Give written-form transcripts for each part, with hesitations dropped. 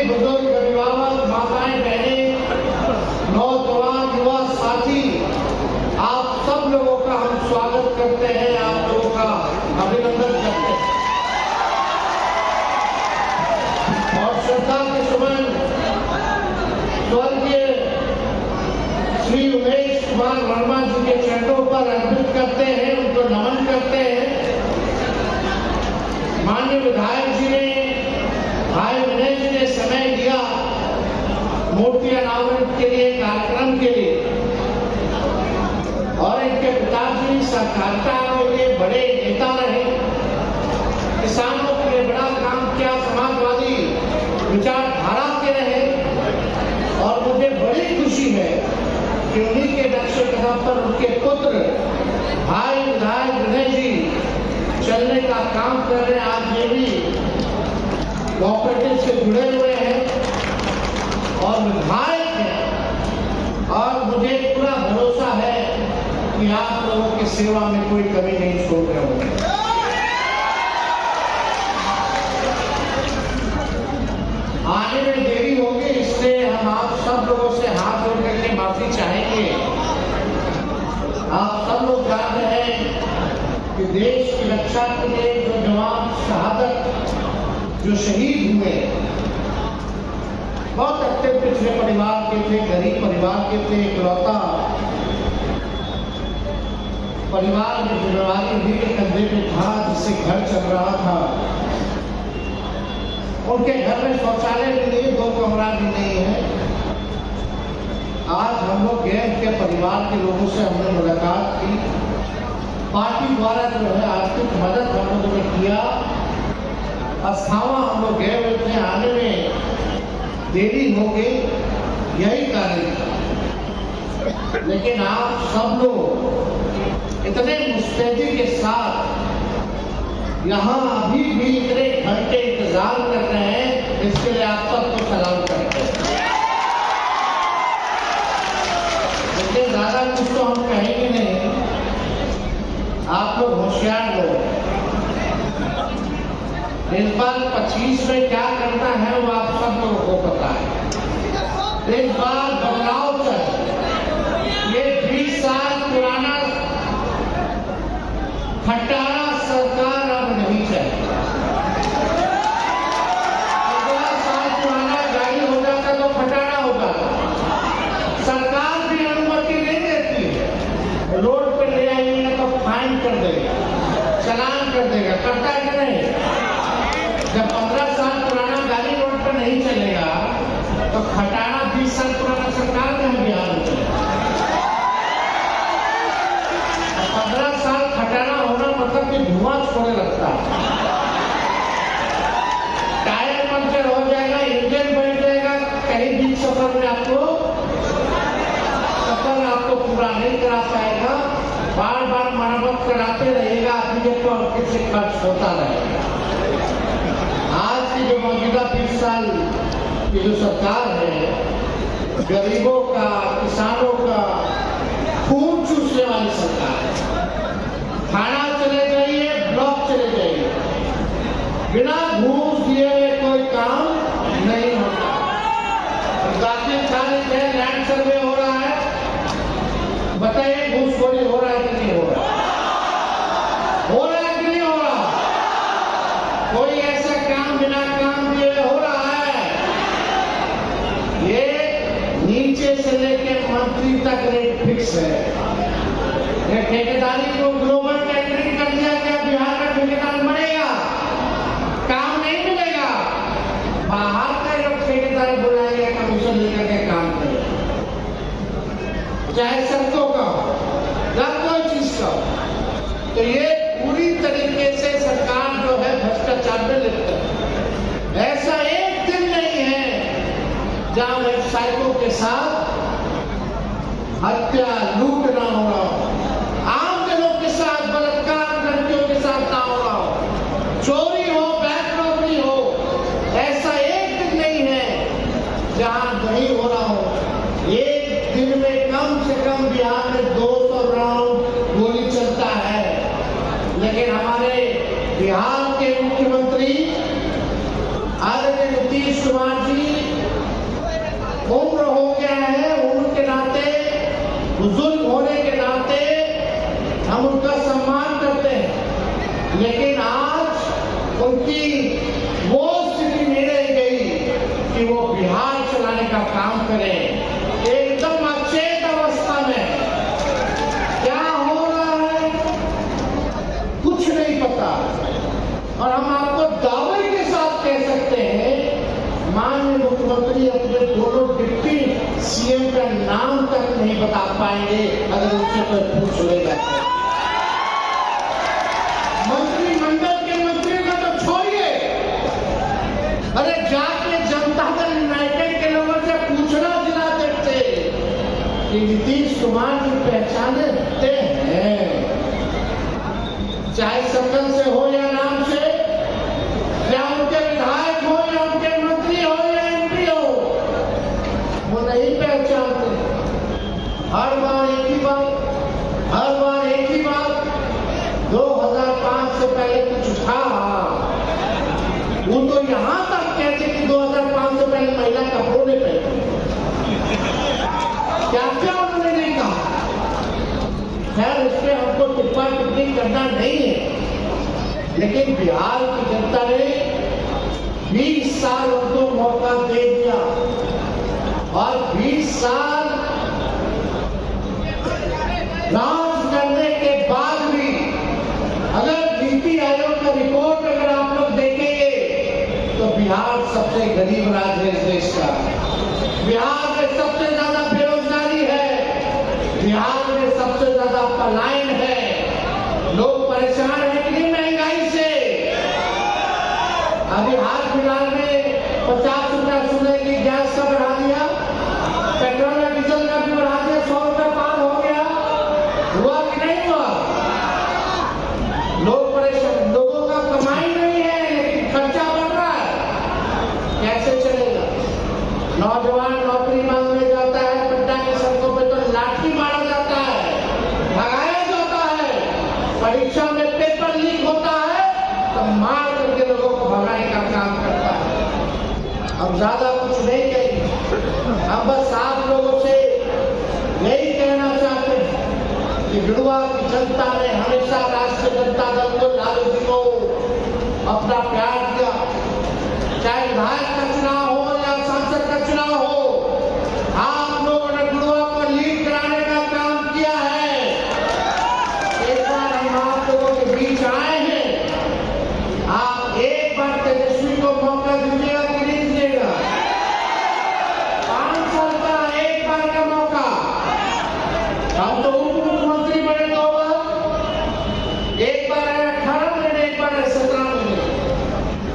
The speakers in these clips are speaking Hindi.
बुजुर्ग, अभिभावक, माताएं, बहनें, नौजवान, युवा साथी, आप सब लोगों का हम स्वागत करते हैं, आप लोगों का अभिनंदन करते हैं और श्रद्धा के सुमन स्वर्गीय श्री उमेश कुमार वर्मा जी के चरणों पर अर्पित करते हैं, उनको नमन करते हैं। माननीय विधायक जी ने, भाई विनय जी ने समय दिया मूर्ति अनावरण के लिए, कार्यक्रम के लिए, और इनके पिताजी सहकारिता के लिए बड़े नेता रहे, किसानों के लिए बड़ा काम किया, समाजवादी विचारधारा के रहे। और मुझे बड़ी खुशी है कि उन्हीं के नक्शे कदम पर उनके पुत्र भाई विधायक विनय जी चलने का काम कर रहे हैं। आज ये भी कोऑपरेटिव से जुड़े हुए हैं और विधायक हैं, और मुझे पूरा भरोसा है कि आप लोगों की सेवा में कोई कमी नहीं छोड़ रहे होंगे। आने में देरी होगी, इसलिए हम आप सब लोगों से हाथ जोड़ करके माफी चाहेंगे। आप सब लोग जान रहे हैं कि देश की रक्षा के लिए जो जवान शहादत, जो शहीद हुए, बहुत अत्यंत पिछड़े परिवार के थे, गरीब परिवार के थे, इकलौता परिवार में जिम्मेवारी उन्हीं के कंधे पे था, जिससे घर चल रहा था। उनके घर में शौचालय भी नहीं, 2 कमरा भी नहीं है। आज हम लोग गए, उनके परिवार के लोगों से हमने मुलाकात की, पार्टी द्वारा जो है आर्थिक मदद हम लोगों ने किया। अस्थावा हम लोग गए हुए थे, आने में देरी हो गई, यही कारण था। लेकिन आप सब लोग इतने मुस्तैदी के साथ यहाँ अभी भी इतने घंटे इंतजार कर रहे हैं, इसके लिए आप सबको सलाम करते हैं। लेकिन ज्यादा कुछ तो हम कहेंगे नहीं, आप लोग होशियार लोग। इस बार 25 में क्या करना है वो आप सब लोगों को पता है। इस बार बदलाव चाहिए। ये 20 साल पुराना खटारा सरकार अब नहीं चाहिए। 15 साल पुराना गाड़ी हो जाता तो खटारा होता। सरकार भी अनुमति नहीं देती है, रोड पे ले आएंगे तो फाइन कर देगा, चालान कर देगा, करता है कि नहीं? जब 15 साल पुराना गाड़ी रोड पर नहीं चलेगा तो खटारा 20 साल पुराना सरकार में बिहार में चलेगा। 15 साल खटारा होना मतलब कि धुआं छोड़ने लगता है, टायर पंचर हो जाएगा, इंजन बैठ जाएगा, कहीं बीच सफर में आपको पूरा नहीं करा पाएगा, बार बार मरम्मत कराते रहेगा, आदमी को फिर से खर्च होता रहेगा। आज की जो मौजूदा 20 साल की जो सरकार है, गरीबों का, किसानों का खून चूसने वाली सरकार है। थाना चले जाइए, ब्लॉक चले जाइए, बिना घूस दिए हुए कोई काम नहीं होता। दाखिल खारिज है, लैंड सर्वे हो रहा है, बताइए घूसखोरी हो रहा है कि नहीं हो रहा? हो रहा है कि नहीं हो रहा? कोई ऐसा काम बिना काम दिए हो रहा है? ये नीचे से लेके मंत्री तक रेट फिक्स है। ये ठेकेदारी को ग्लोबल टेंडरिंग कर दिया गया, बिहार का ठेकेदार मरेगा, काम नहीं मिलेगा। बाहर का जो ठेकेदार बुलाएगा, कमीशन लेकर के काम करेगा, चाहे सड़कों का या कोई चीज का। तो ये पूरी तरीके से सरकार जो है भ्रष्टाचार में लिप्त है। ऐसा एक दिन नहीं है जहां व्यवसायियों के साथ हत्या, लूट ना हो रहा हो, आम जनों के साथ बलात्कार, लड़कियों के साथ ना हो रहा हो, चोरी हो, बैंक रॉबरी हो। ऐसा एक दिन नहीं है जहां नहीं हो रहा हो। एक दिन में कम से कम बिहार में 200 राउंड गोली चलता है। लेकिन हमारे बिहार के मुख्यमंत्री आदरणीय नीतीश कुमार जी उनकी वो स्थिति नहीं रह गई कि वो बिहार चलाने का काम करें। एकदम अचेत अवस्था में क्या हो रहा है कुछ नहीं पता। और हम आपको दावे के साथ कह सकते हैं, माननीय मुख्यमंत्री अपने दोनों डिप्टी सीएम का नाम तक नहीं बता पाएंगे अगर उनसे कोई पूछ लेगा। मंत्रिमंडल के मंत्रियों का तो छोड़िए, अरे जाके जनता दल यूनाइटेड के लोगों से पूछना जिला देते कि नीतीश कुमार की पहचानते हैं, चाहे संगठन से हो या नाम से, या उनके विधायक हो या उनके मंत्री हो या एमपी हो, वो नहीं पहचानते। हर बार एक ही बात 2005 से पहले कुछ था, वो तो यहां तक कहते कि 2005 से पहले महिला कपड़ों ने पहने, क्या उन्होंने नहीं कहा। खैर इस पे हमको टिप्पणी करना नहीं है, लेकिन बिहार की जनता ने 20 साल उनको मौका दे दिया और 20 साल राज करने के बाद भी अगर नीति आयोग का रिपोर्ट अगर आप लोग देखेंगे तो बिहार सबसे गरीब राज्य है इस देश का। बिहार में सबसे ज्यादा बेरोजगारी है, बिहार में सबसे ज्यादा पलायन है, लोग परेशान हैं कि नहीं महंगाई से। अभी हाल फिलहाल में 50 रुपया सुने की गैस का बढ़ा दिया, पेट्रोल और डीजल का भी बढ़ा दिया, 100 रुपया पार हो गया। हुआ कि नहीं हुआ? लोग परेशान, लोगों का कमाई नहीं है लेकिन खर्चा बढ़ रहा है, कैसे चलेगा? नौजवान नौकरी मांगने जाता है, पटना की सड़कों पे तो लाठी मारा जाता है, भगाया जाता है, परीक्षा में पेपर लीक होता है तो मार करके लोगों को भगाने का काम करता है। अब ज्यादा कुछ नहीं कहेंगे, हम बस आप लोगों से यही कहना चाहते हैं कि गिरुआ की जनता ने हमेशा राष्ट्रीय जनता दल को, लालू जी को अपना प्यार दिया। चाहे विधायक का चुनाव हो या सांसद का चुनाव हो, आप लोगों ने गिरुआ को लीड कराने का काम किया है। एक बार हम आप लोगों के बीच आए हैं, आप एक बार तेजस्वी को मौका दीजिएगा कि नहीं दीजिएगा? 5 साल का एक बार का मौका। हम तो उप मुख्यमंत्री बने 2 बार, एक बार आए 18 महीने, एक बार आए 17 महीने।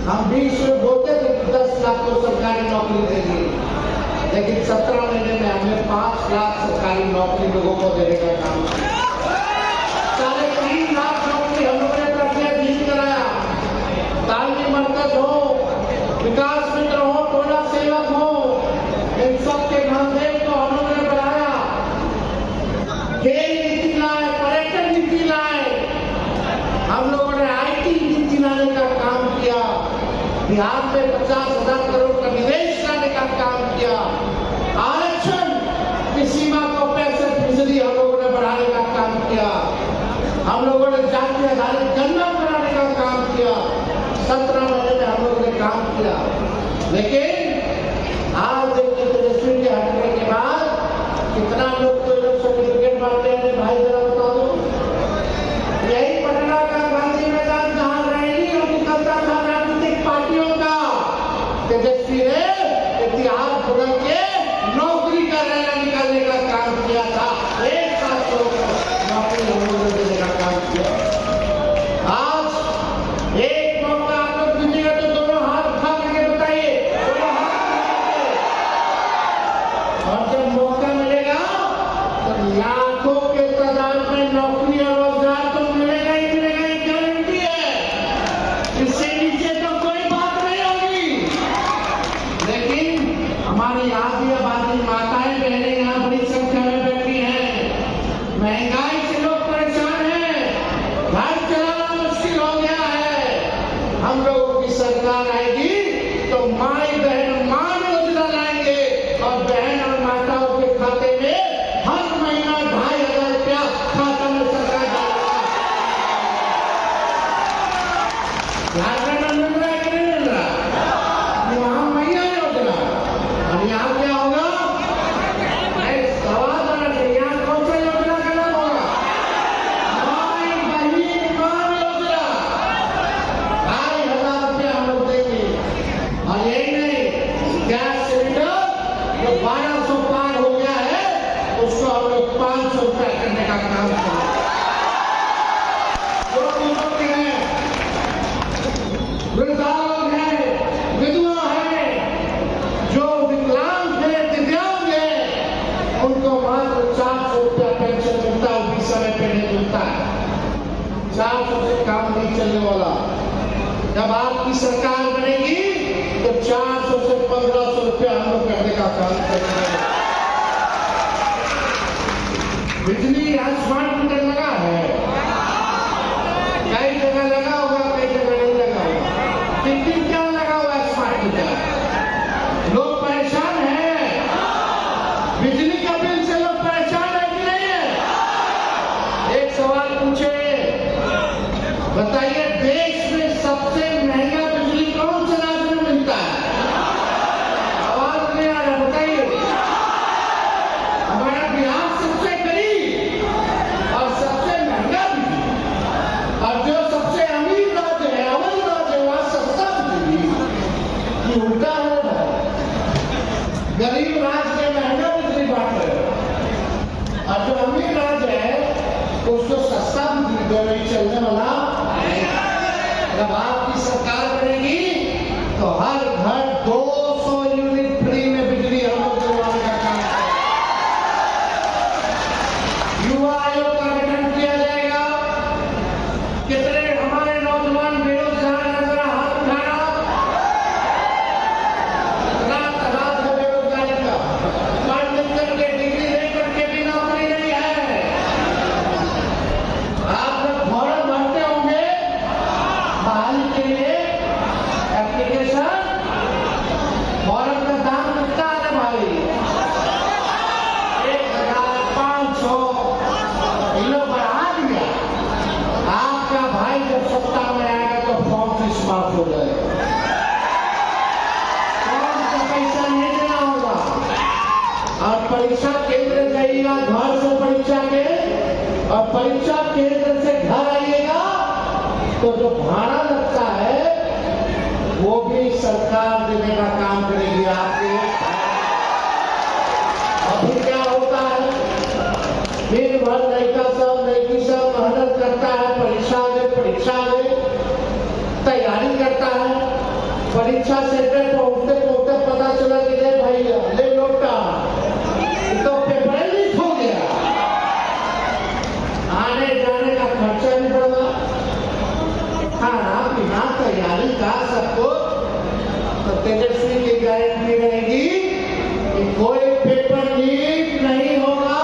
हम 20 में बोलते थे 10 लाख को सरकारी नौकरी देंगे, लेकिन 17 महीने में हमने 5 लाख सरकारी नौकरी लोगों को देने का काम किया। 3.5 लाख नौकरी हम लोगों ने प्रक्रिया ठीक कराया। तालमी मरकज हो, विकास मित्र हो, टोला सेवक हो, इन सबके मानदेय को हम लोगों ने बढ़ाया। खेल नीति लाए, पर्यटन नीति लाए, हम लोगों ने IT नीति लाने का काम किया। बिहार में 50,000 करोड़ का निवेश लाने का काम किया। आरक्षण की सीमा को 65% हम लोगों ने बढ़ाने का काम किया। हम लोगों ने जाति आधारित गणना बनाने का काम किया। 17 महीने में हम लोगों ने काम किया। लेकिन आज देखिए तेजस्वी के हटने के बाद कितना लोग तो लोग सर्टिफिकेट मांगते हैं, भाई जरा बता दो। यही पटना का गांधी मैदान जहां रैली और निकलता था राजनीतिक पार्टियों का, तेजस्वी ने इतिहास बदल के नौकरी का रैला निकालने का काम किया था। 1 साथ लोग नौकरी हम लोगों ने देने का काम किया। आज एक मौका आप लोग दीजिएगा तो दोनों हाथ उठा करके बताइए, दोनों हाथ उठाइए। और जब मौका मिलेगा तो लाखों के तादाद में नौकरी और रोजगार तो मिलेगा ही मिलेगा, ये गारंटी है। इससे नीचे तो कोई बात नहीं होगी। लेकिन हमारी आधी आबादी माताएं बहनें यहाँ बड़ी संख्या में बैठी हैं। महंगाई से लोग परेशान हैं, घर चलाना मुश्किल हो गया है। हम लोगों की सरकार आएगी तो माई बहन मान योजना लाएंगे और बहन और माताओं के खाते में हर महीना 2,500 रुपया खाता में सरकार डालेगा। 400 से 1500 रुपया हम लोग करने का काम करेंगे। बिजली स्मार्ट मीटर लगा है, कई जगह लगा होगा, कई जगह नहीं लगा होगा। लेकिन क्या लगा हुआ है स्मार्ट मीटर? लोग परेशान हैं, बिजली का बिल से लोग परेशान है कि नहीं है? एक सवाल पूछे, बताइए देश में सबसे महंगा बिजली कौन से राज्य में मिलता है? आवाज नहीं आ रहा, बताइए। हमारा बिहार सबसे गरीब और सबसे महंगा बिजली, और जो सबसे अमीर राज्य है, अव्वल राज्य है, वहां सस्ता बिजली। ये उल्टा है, गरीब राज्य में महंगा बिजली बांट रहे और जो अमीर राज्य है उसको सस्ता बिजली दे रही, चलने वाला। जब आपकी सरकार बनेगी तो हर घर 200 यूनिट फ्री में बिजली हम लोग दिलवाने का काम करेंगे। युवा आयोग का गठन किया जाएगा। कितने हमारे नौजवान बेरोजगार नजर हाथ उठाना, इतना तादाद है बेरोजगारी का, पढ़ लिख करके डिग्री लेकर के भी नौकरी नहीं है। आप लोग फॉर्म भरते होंगे बहाली के लिए, एप्लीकेशन फॉर्म का दाम कितना है भाई? 1500 ये लोग बढ़ा दिया। आपका भाई जब सत्ता में आएगा तो फॉर्म फीस माफ हो जाएगा, फॉर्म का पैसा नहीं देना होगा। और परीक्षा केंद्र जाइएगा, घर से परीक्षा के, और परीक्षा केंद्र से घर आइएगा तो जो भाड़ा लगता है वो भी सरकार देने का काम करेगी आपके। अभी क्या होता है, दिन भर लड़का सब लड़की सब मेहनत करता है, परीक्षा में तैयारी करता है, परीक्षा सेंटर पहुंचते पहुंचते पता चला कि ले भैया ले लौटा, तो पेपर लीक हो गया, आने जाने का खर्चा भी बढ़ा, खाना पीना तैयारी का सबको। तो तेजस्वी की गारंटी रहेगी कि कोई पेपर लीक नहीं होगा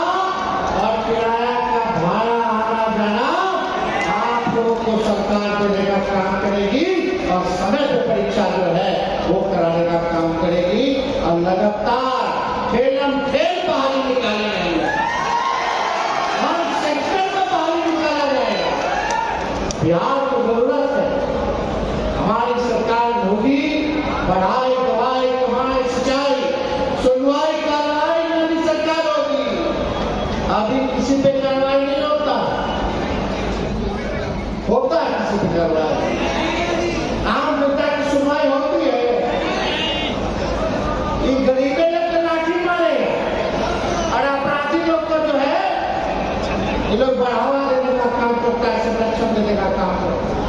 और किराया का भाड़ा आना जाना आप लोगों को सरकार देने का काम करेगी और समय पे परीक्षा जो है वो कराने का काम करेगी। और लगातार खेलम खेल बहाली निकाली जाएगी, हर सेक्टर में बहाली निकाला जाएगा। बिहार को जरूरत है, हमारी सरकार होगी, पढ़ाई दवाई कमाई सिंचाई सुनवाई कार्रवाई में भी सरकार होगी। अभी किसी पे कार्रवाई नहीं होता है किसी पे कार्रवाई, आम जनता की सुनवाई होती है। ये गरीबे लोग तो लाठी मारेगा और अपराधी लोग को जो है ये लोग बढ़ावा देने का काम करता है, संरक्षण देने का काम करता है।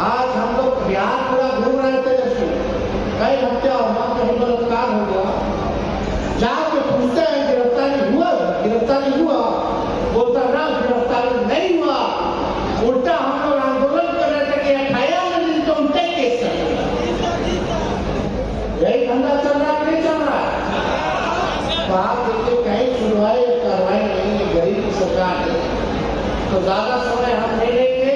आज हम लोग बिहार पूरा घूम रहे थे, कई हत्या हुआ, कहीं बलात्कार हो गया, जाके पूछते हैं गिरफ्तारी हुआ, बोलता ना गिरफ्तारी नहीं हुआ। उल्टा हम लोग आंदोलन कर रहे थे कि 58 दिन तो उनके केस चल रहा, यही धंधा चल रहा है, नहीं चल रहा है। तो आप देखिए कहीं सुनवाई या कार्रवाई नहीं है, गरीब की सरकार है। तो ज्यादा समय हम नहीं लेंगे,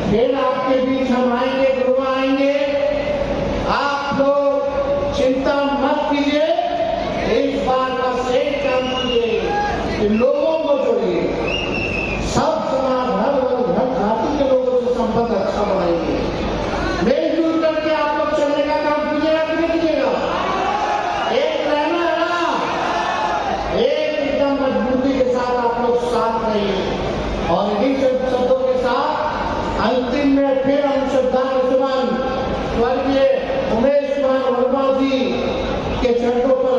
फिर आपके बीच हम आएंगे, गुरुआ आएंगे। आप लोग चिंता मत कीजिए, इस बार बस एक काम कीजिए कि लोगों को जोड़िए, सब समाज हर जाति के लोगों से संपर्क अच्छा बनाएंगे, मिलजुल करके आप लोग चलने का काम कीजिएगा कि नहीं कीजिएगा? एक रहना है ना, एक एकदम मजबूती के साथ आप लोग साथ रहिए। और इन्हीं शब्दों के साथ अंतिम में फिर हम श्रद्धांजलि स्वर्गीय उमेश कुमार वर्मा जी के चरणों पर